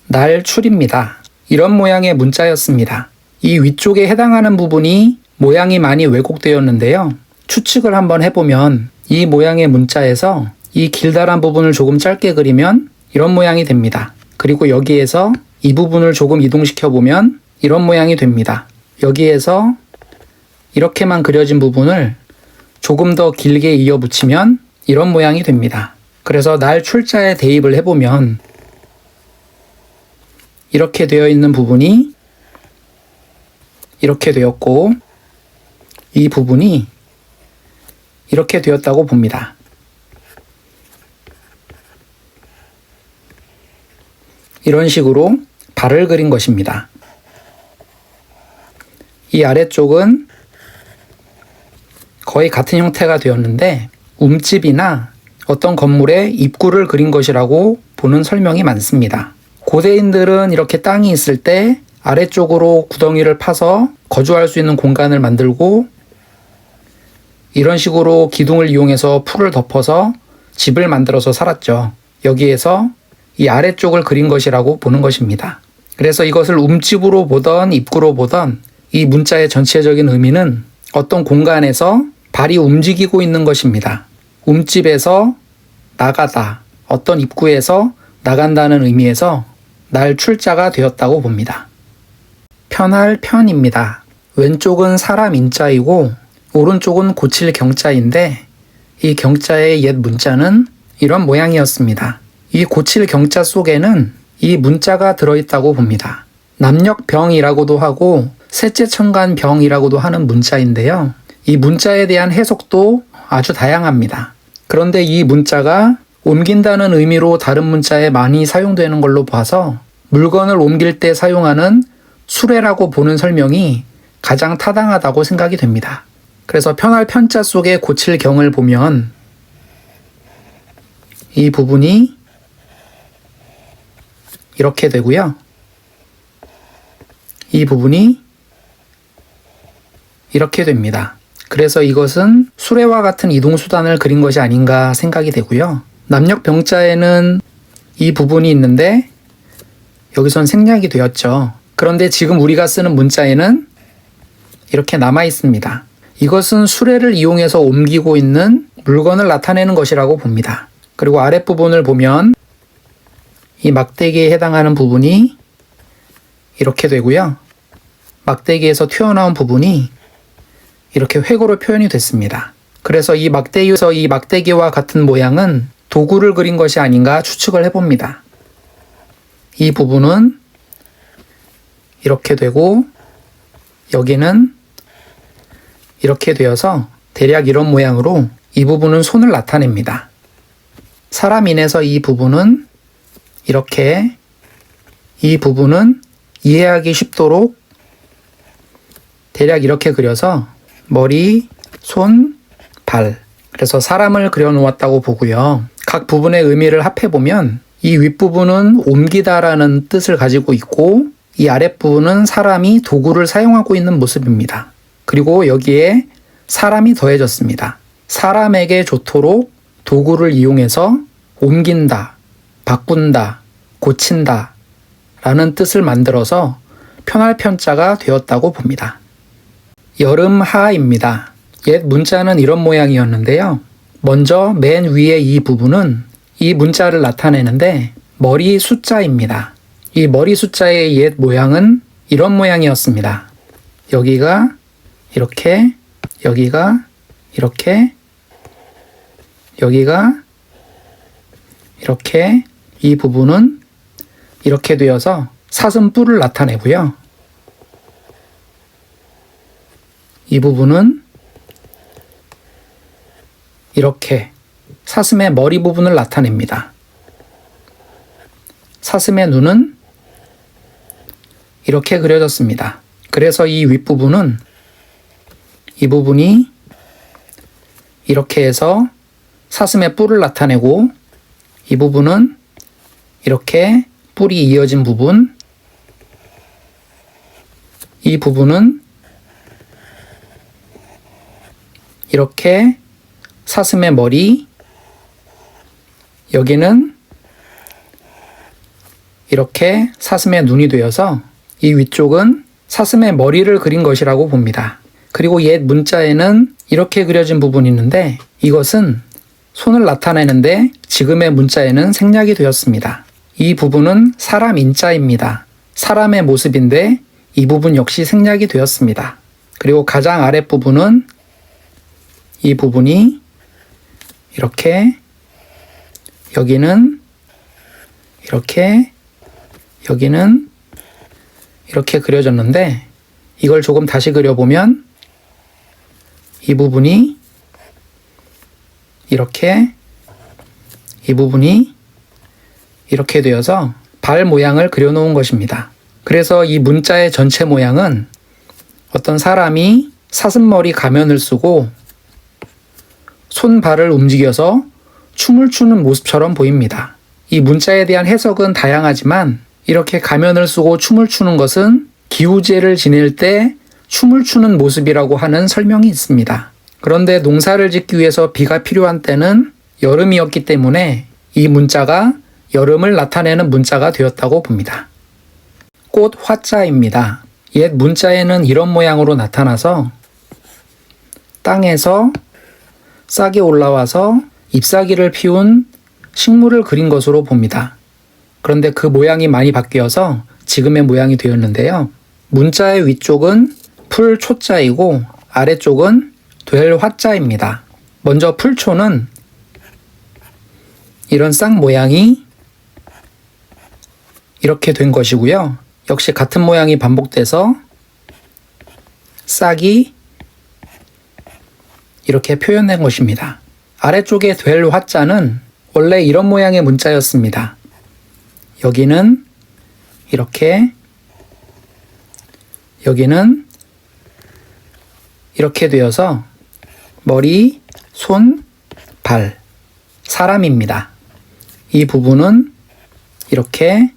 날출입니다. 이런 모양의 문자였습니다. 이 위쪽에 해당하는 부분이 모양이 많이 왜곡되었는데요. 추측을 한번 해보면 이 모양의 문자에서 이 길다란 부분을 조금 짧게 그리면 이런 모양이 됩니다. 그리고 여기에서 이 부분을 조금 이동시켜 보면 이런 모양이 됩니다. 여기에서 이렇게만 그려진 부분을 조금 더 길게 이어 붙이면 이런 모양이 됩니다. 그래서 날 출자에 대입을 해보면 이렇게 되어 있는 부분이 이렇게 되었고 이 부분이 이렇게 되었다고 봅니다. 이런 식으로 발을 그린 것입니다. 이 아래쪽은 거의 같은 형태가 되었는데 움집이나 어떤 건물의 입구를 그린 것이라고 보는 설명이 많습니다. 고대인들은 이렇게 땅이 있을 때 아래쪽으로 구덩이를 파서 거주할 수 있는 공간을 만들고 이런 식으로 기둥을 이용해서 풀을 덮어서 집을 만들어서 살았죠. 여기에서 이 아래쪽을 그린 것이라고 보는 것입니다. 그래서 이것을 움집으로 보던 입구로 보던 이 문자의 전체적인 의미는 어떤 공간에서 발이 움직이고 있는 것입니다. 움집에서 나가다, 어떤 입구에서 나간다는 의미에서 날 출자가 되었다고 봅니다. 편할 편입니다. 왼쪽은 사람 인자이고 오른쪽은 고칠 경자인데 이 경자의 옛 문자는 이런 모양이었습니다. 이 고칠 경자 속에는 이 문자가 들어있다고 봅니다. 남녘병이라고도 하고 셋째천간병이라고도 하는 문자인데요. 이 문자에 대한 해석도 아주 다양합니다. 그런데 이 문자가 옮긴다는 의미로 다른 문자에 많이 사용되는 걸로 봐서 물건을 옮길 때 사용하는 수레라고 보는 설명이 가장 타당하다고 생각이 됩니다. 그래서 편할 편자 속에 고칠 경을 보면 이 부분이 이렇게 되고요. 이 부분이 이렇게 됩니다. 그래서 이것은 수레와 같은 이동수단을 그린 것이 아닌가 생각이 되고요. 남녘병자에는 이 부분이 있는데 여기선 생략이 되었죠. 그런데 지금 우리가 쓰는 문자에는 이렇게 남아 있습니다. 이것은 수레를 이용해서 옮기고 있는 물건을 나타내는 것이라고 봅니다. 그리고 아랫부분을 보면 이 막대기에 해당하는 부분이 이렇게 되고요. 막대기에서 튀어나온 부분이 이렇게 획으로 표현이 됐습니다. 그래서 이 막대기에서 이 막대기와 같은 모양은 도구를 그린 것이 아닌가 추측을 해봅니다. 이 부분은 이렇게 되고 여기는 이렇게 되어서 대략 이런 모양으로 이 부분은 손을 나타냅니다. 사람인에서 이 부분은 이렇게, 이 부분은 이해하기 쉽도록 대략 이렇게 그려서 머리, 손, 발, 그래서 사람을 그려놓았다고 보고요. 각 부분의 의미를 합해보면 이 윗부분은 옮기다라는 뜻을 가지고 있고 이 아랫부분은 사람이 도구를 사용하고 있는 모습입니다. 그리고 여기에 사람이 더해졌습니다. 사람에게 좋도록 도구를 이용해서 옮긴다, 바꾼다, 고친다 라는 뜻을 만들어서 편할 편자가 되었다고 봅니다. 여름하입니다. 옛 문자는 이런 모양이었는데요. 먼저 맨 위에 이 부분은 이 문자를 나타내는데 머리 숫자입니다. 이 머리 숫자의 옛 모양은 이런 모양이었습니다. 여기가 이렇게, 여기가 이렇게, 여기가 이렇게, 이 부분은 이렇게 되어서 사슴뿔을 나타내고요. 이 부분은 이렇게 사슴의 머리 부분을 나타냅니다. 사슴의 눈은 이렇게 그려졌습니다. 그래서 이 윗부분은 이 부분이 이렇게 해서 사슴의 뿔을 나타내고 이 부분은 이렇게 뿔이 이어진 부분, 이 부분은 이렇게 사슴의 머리, 여기는 이렇게 사슴의 눈이 되어서 이 위쪽은 사슴의 머리를 그린 것이라고 봅니다. 그리고 옛 문자에는 이렇게 그려진 부분이 있는데 이것은 손을 나타내는데 지금의 문자에는 생략이 되었습니다. 이 부분은 사람 인자입니다. 사람의 모습인데 이 부분 역시 생략이 되었습니다. 그리고 가장 아랫부분은 이 부분이 이렇게, 여기는 이렇게, 여기는 이렇게 그려졌는데 이걸 조금 다시 그려보면 이 부분이 이렇게, 이 부분이 이렇게 되어서 발 모양을 그려놓은 것입니다. 그래서 이 문자의 전체 모양은 어떤 사람이 사슴머리 가면을 쓰고 손발을 움직여서 춤을 추는 모습처럼 보입니다. 이 문자에 대한 해석은 다양하지만 이렇게 가면을 쓰고 춤을 추는 것은 기우제를 지낼 때 춤을 추는 모습이라고 하는 설명이 있습니다. 그런데 농사를 짓기 위해서 비가 필요한 때는 여름이었기 때문에 이 문자가 여름을 나타내는 문자가 되었다고 봅니다. 꽃 화자입니다. 옛 문자에는 이런 모양으로 나타나서 땅에서 싹이 올라와서 잎사귀를 피운 식물을 그린 것으로 봅니다. 그런데 그 모양이 많이 바뀌어서 지금의 모양이 되었는데요. 문자의 위쪽은 풀 초자이고 아래쪽은 될 화자입니다. 먼저 풀초는 이런 싹 모양이 이렇게 된 것이고요. 역시 같은 모양이 반복돼서 싹이 이렇게 표현된 것입니다. 아래쪽에 될 화자는 원래 이런 모양의 문자였습니다. 여기는 이렇게, 여기는 이렇게 되어서 머리, 손, 발, 사람입니다. 이 부분은 이렇게,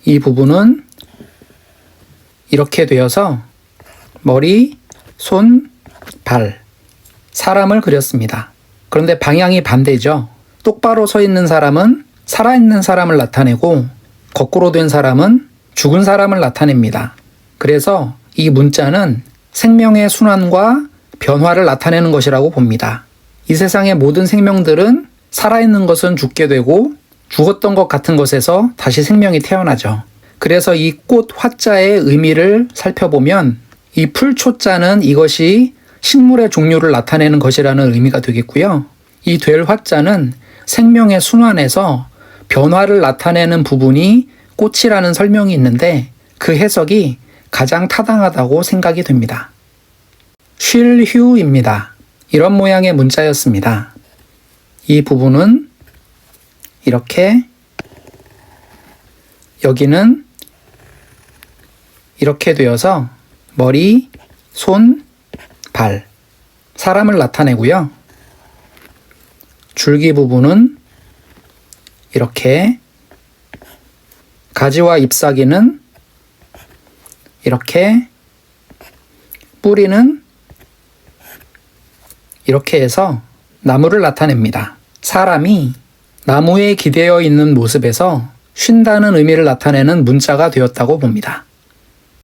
이 부분은 이렇게 되어서 머리, 손, 발, 사람을 그렸습니다. 그런데 방향이 반대죠. 똑바로 서 있는 사람은 살아있는 사람을 나타내고 거꾸로 된 사람은 죽은 사람을 나타냅니다. 그래서 이 문자는 생명의 순환과 변화를 나타내는 것이라고 봅니다. 이 세상의 모든 생명들은 살아있는 것은 죽게 되고 죽었던 것 같은 것에서 다시 생명이 태어나죠. 그래서 이 꽃 화자의 의미를 살펴보면 이 풀초자는 이것이 식물의 종류를 나타내는 것이라는 의미가 되겠고요. 이 될 화자는 생명의 순환에서 변화를 나타내는 부분이 꽃이라는 설명이 있는데 그 해석이 가장 타당하다고 생각이 됩니다. 쉴휴입니다. 이런 모양의 문자였습니다. 이 부분은 이렇게, 여기는 이렇게 되어서 머리, 손, 발, 사람을 나타내고요. 줄기 부분은 이렇게, 가지와 잎사귀는 이렇게, 뿌리는 이렇게 해서 나무를 나타냅니다. 사람이 나무에 기대어 있는 모습에서 쉰다는 의미를 나타내는 문자가 되었다고 봅니다.